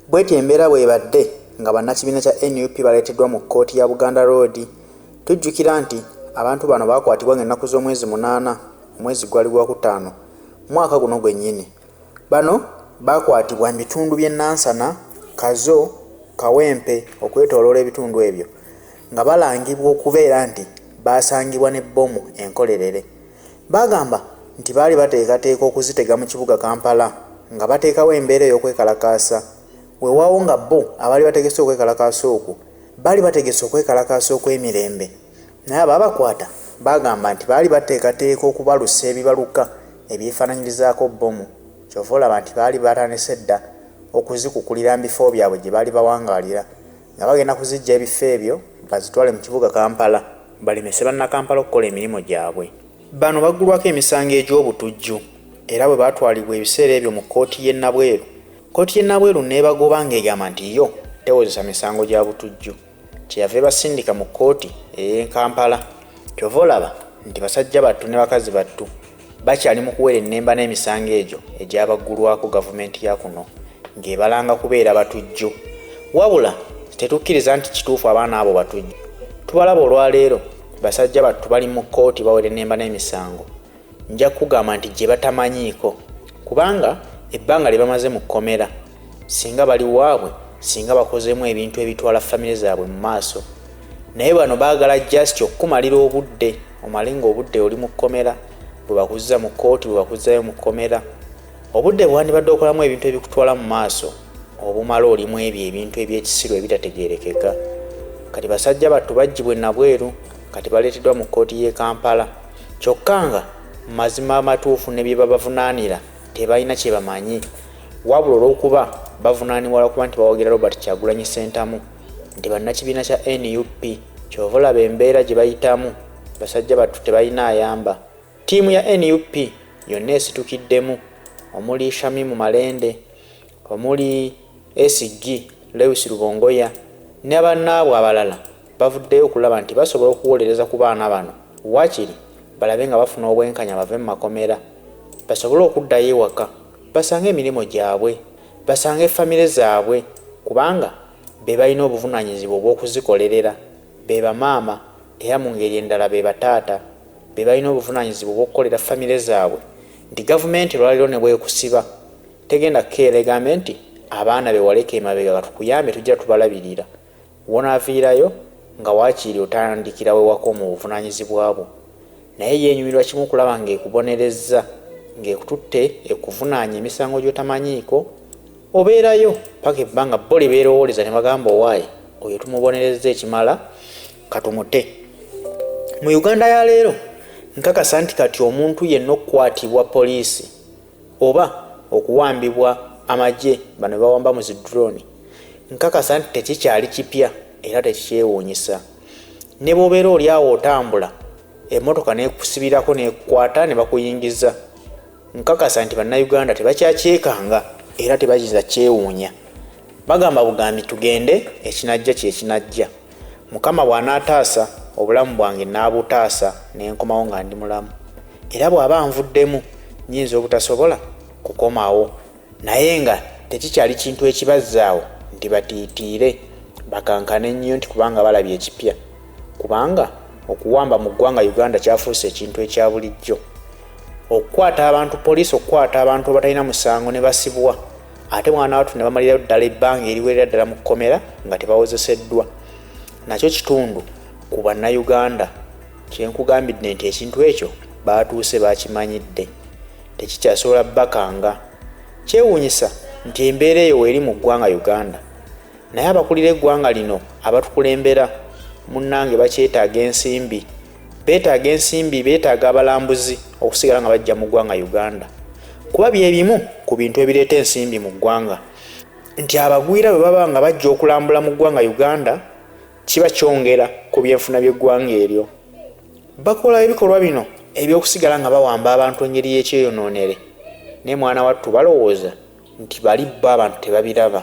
Bw'eti embeera bw'ebadde nga bannakibiina kya NUP baleeteddwa mu kkooti ya Buganda Road. Tujjukira nti abantu bano baakwatibwa ng'ennaku z'omwezi 8 omwezi gwali Gwakutaano mwaka guno gwennyini. Bano baakwatibwa mu bitundu by'e Nansana, Kazo, Kawempe okwetooloola ebitundu ebyo nga balangibwa okubeera nti baasangibwa n'ebbomu enkolerere. Bagamba nti baali bateekateeka okuzitega mu kibuga Kampala nga bateekawo embeera ey'okwekalakaasa. Weewaawo nga bo abaali bategese okwekalakaasa okwo baali bategese okwekalakaasa okw'emirembe, naye abaabakwata bagamba nti baali bateekateeka okubalusa ebibaluka ebyefaananyirizaako bbomu. Kyova olaba nti baali batandise dda okuzikukulira mu bifo byabwe gye baali bawangaalira nga bagenda kuziggya ebifo ebyo bazitwale mu kibuga Kampala balemese bannakampala okukola emirimu gyabwe. Bano baggulwako emisango egy'obutujju era bwe baatwalibwa ebiseera ebyo mu kkooti y'e Nabweru. Kkooti y'e Nabweru n'ebagoba ng'egamba nti yo tewozesa misango gya butujju, kyeyava basindika mu kkooti ey'e Kampala. Kyova olaba nti basajja battu ne bakazi battu bakyali mu kuwera ennemba n'emisango egyo egyabaggulwako gavumenti ya kuno ng'ebalanga kubeera batujju. Wabula tetukkiriza nti kituufu abaana abo batujju. Tubalaba olwaleero basajja battu bali mu kkooti bawera ennemba n'emisango. Nja kugamba nti gye batamanyiiko, kubanga ebbanga lye bamaze mu kkomera singa bali waabwe, singa bakozeemu ebintu ebitwala famire zaabwe mu maaso. Naye bano baagala just okukumalira obudde, omale ng'obudde oli mu kkomera, bwe bakuzza mu kkooti bwe bakuzzayo mu kkomera. Obudde bwandibadde okolamu ebintu ebikutwala mu maaso obumala olimu ebyo ebintu eby'ekisiru ebitategeerekeka. Kati basajja battu baggyibwa e Nabweru, kati baleeteddwa mu kkooti y'e Kampala. Kyokka nga mu mazima amatuufu ne bye babavunaanira tebalina kye bamanyi, wabula olw'okuba bavunaanibwa lwakuba nti bawagira Robert Kyagulanyi Ssentamu nti bannakibiina kya NUP. Kyova olaba embeera gye bayitamu basajja battu tebalina ayamba. Ttiimu ya NUP yonna esitukiddemu, omuli Shamimu Malende, omuli SG Lewis Rubongoya ne bannaabwe abalala bavuddeyo okulaba nti basobola okuwolereza ku baana bano, waakiri balabe nga bafuna obwenkanya bave mu makomera, basobole okuddayo ewaka basange emirimu gyabwe, basange famire zaabwe, kubanga be balina obuvunaanyizibwa obw'okuzikolerera. Be bamaama era mu ngeri endala be bataata, be balina obuvunaanyizibwa obw'okukolera famire zaabwe. Nti gavumenti olwaliro ne bwekusiba tegenda kukeera egambe nti abaana be waleka emabega katukuyambe tujja tubalabirira. Wonaaviirayo nga waakiri otandikira wewako mu buvunaanyizibwa bwo, naye yeenyumirwa kimu kulaba ng'ekubonerezza, ng'ekututte ekuvunaanya emisango gy'otamanyiiko. Obeerayo paka ebbanga bo lye beerowooleza ne bagamba owaaye oyo tumubonerezza ekimala katumute. Mu Uganda ya leero nkakasa nti kati omuntu yenna okukwatibwa poliisi oba okuwambibwa amagye bano bawamba mu zidroni, nkakasa nti tekikyali kipya era tekikyewuunyisa. Ne bw'obeera oli awo otambula emmotoka n'ekusibirako n'ekukwata ne bakuyingiza, nkakasa nti bannayuganda tebakyakyekanga era tebagiza kyewuunya. Bagamba bugambi tugende ekinajja kyekinajja. Mukama bw'anaataasa obulamu bwange naabutaasa n'enkomawo nga ndi mulamu, era bw'aba nvuddemu nnyinza obutasobola kukomawo, naye nga tekikyali kintu ekibazzaawo nti batiitiire bakankane ennyo nti kubanga balabye ekipya, kubanga okuwamba mu ggwanga Uganda kyafuuse ekintu ekya bulijjo. Okukwata abantu poliisi, okukwata abantu abatalina musango ne basibwa, ate mwana wattu ne bamalirayo ddala ebbanga eriwerera ddala mu kkomera nga tebawozeseddwa, nakyo kitundu ku bannayuganda. Kyenkugambidde nti ekintu ekyo baatuuse bakimanyidde, tekikyasobola bakanga. Kyewuunyisa nti embeera eyo weeri mu ggwanga Uganda, naye abakulira eggwanga lino abatukulembera munnange bakyetaaga ensimbi. Beetaaga ensimbi, beetaaga abalambuzi okusigala nga bajja mu ggwanga Uganda, kuba bye bimu ku bintu ebireeta ensimbi mu ggwanga. Nti abagwira bwe baba nga bajja okulambula mu ggwanga Uganda kiba kyongera ku byenfuna by'eggwanga eryo. Bakola ebikolwa bino eby'okusigala nga bawamba abantu engeri y'ekyeyonoonere, ne mwana wattu balowooza nti bali bo abantu tebabiraba.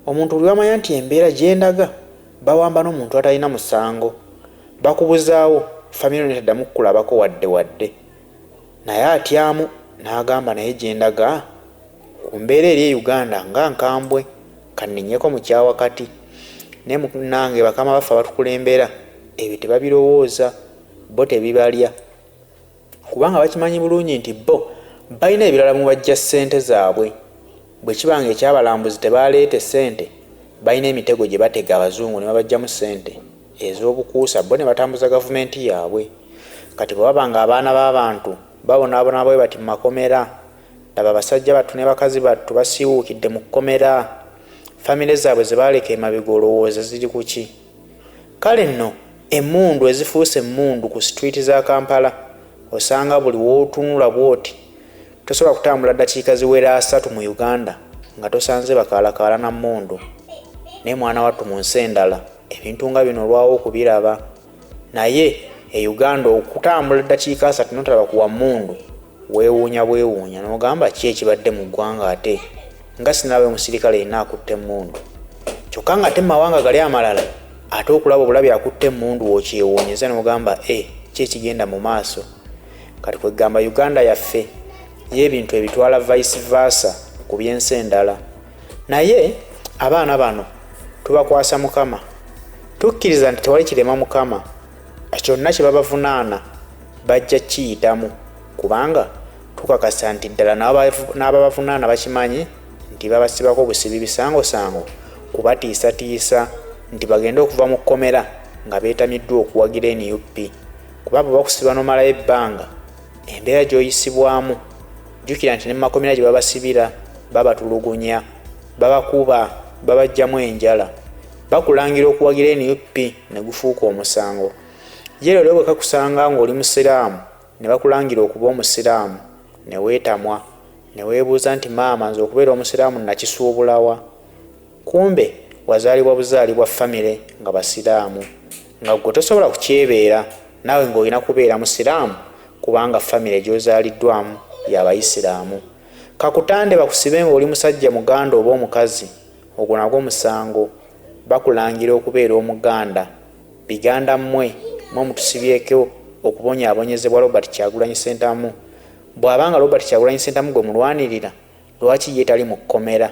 Omuntu buli wamanya nti embeera gyendaga bawamba n'omuntu atalina musango, bakubuzaawo famire netaddamu kukulabako wadde, naye atyamu n'agamba naye gyendaga ku mbeera eri e Uganda nga nkambwe kannenyeko mu kyawakati ne munange bakama baffe abatukulembera ebyo tebabirowooza, bo tebibalya kubanga bakimanyi bulungi nti bo balina ebirala mu bajja ssente zaabwe. Bwe kibanga ekyabalambuzi tebaleete ssente, balina emitego gye batega abazungu ne babajjamu ssente ez'obukuusa, bo ne batambuza gavumenti yaabwe. Kati bwe babanga abaana b'abantu babonaabona bwe bati mu makomera, laba abasajja battu ne bakazi battu basiiwuukidde mu kkomera, famire zaabwe ze baaleka emabega olowooza ziri ku ki? Kale nno emmundu ezifuuse emmundu ku sitwiti za Kampala osanga buli wootunula bw'oti tosobola kutambula ddakiika ziwera 3 mu Uganda nga tosanze bakaalakaala na mmundu. Naye mwana wattu mu nsi endala ebintu nga bino olwawo okubiraba, naye e Uganda okutambula ddakiika 3 notalaba kuwa mmundu weewuunya bwewuunya n'ogamba ki ekibadde mu ggwanga ate nga sinaabe omusirikale yenna akutte emmundu. Kyokka nga ate mu mawanga gali amalala ate okulaba obulabi akutte emmundu wokyewuunyeza n'ogamba ki ekigenda mu maaso. Kati kwegamba Uganda yaffe ye ebintu ebitwala vice versa ku byensi endala. Naye abaana bano tubakwasa Mukama, tukkiriza nti tewali kirema Mukama, kyonna kye babavunaana bajja kiyitamu kubanga tukakasa nti ddala n'ababavunaana bakimanyi nti babasibako obusibi bisangosango kubatiisatiisa nti bagende okuva mu kkomera nga beetamiddwa okuwagira NUP, kuba bwe bakusiba n'omalayo ebbanga embeera gy'oyisibwamu. Jjukira nti ne mu makomera gye babasibira babatulugunya, babakuba, babajjamu enjala, bakulangira okuwagira NUP ne gufuuka omusango. Ye leero bwe kakusanga ng'oli musiraamu ne bakulangira okuba omusiraamu ne weetamwa ne weebuuza nti maama nze okubeera omusiraamu nakisuubulawa, kumbe wazaalibwa buzaalibwa famire nga basiraamu, nga gwe tosobola kukyebeera naawe ng'olina kubeera musiraamu kubanga famire gy'ozaaliddwamu y'Abayisiraamu. Kakutande bakusibe ng'oli musajja Muganda oba omukazi, ogwo nagwo musango. Bakulangira okubeera Omuganda, biganda mmwe mutusibyeko okubonyaabonyezebwa Robert Kyagulanyi Ssentamu. Bw'abanga Robert Kyagulanyi Ssentamu gwe mulwanirira, lwaki ye tali mu kkomera?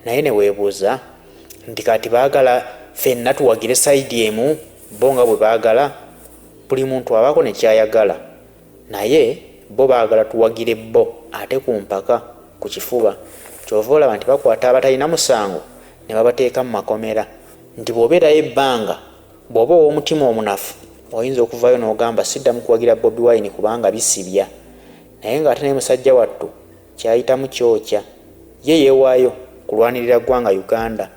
Naye ne weebuuza nti kati baagala ffenna tuwagire sayidi emu bo nga bwe baagala? Buli muntu abaako ne kyayagala, naye bo baagala tuwagire bo ate ku mpaka ku kifuba. Kyova olaba nti bakwata abatalina musango ne babateeka mu makomera, nti bw'obeerayo ebbanga, bw'oba ow'omutima omunafu oyinza okuvayo n'ogamba siddamu kuwagira Bobi Wine kubanga bisibya. Naye ng'ate naye musajja wattu kyayitamu kyokya, ye yeewaayo kulwanirira ggwanga Uganda,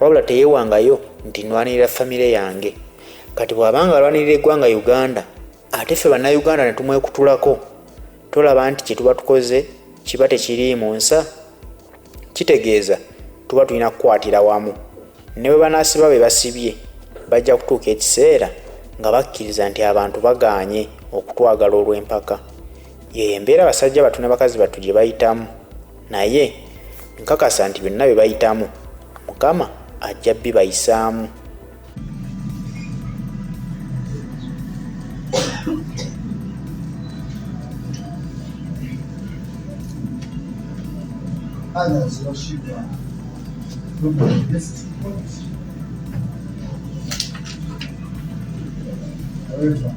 wabula teyeewangayo nti nwanirira famire yange. Kati bw'abanga alwanirira eggwanga Uganda ate ffe bannayuganda ne tumwekutulako, tolaba nti kye tuba tukoze kiba tekiri mu nsa? Kitegeeza tuba tulina kukwatira wamu. Ne bwe banaasiba be basibye bajja kutuuka ekiseera nga bakkiriza nti abantu bagaanye okutwagala olw'empaka. Ye embeera abasajja battu ne bakazi battu gye bayitamu, naye nkakasa nti byonna bye bayitamu Mukama ajja bibayisaamu. Others worship from the best point. However,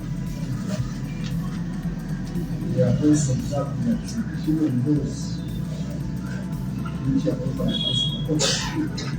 there are also some that even those which are offered yes, worship.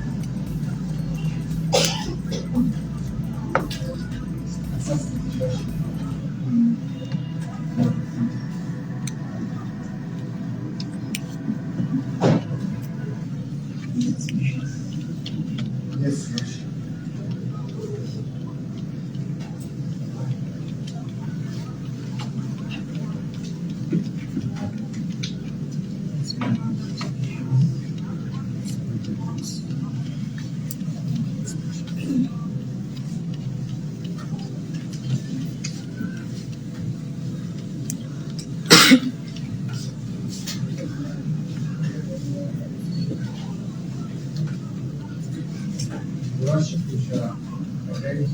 Worship which are very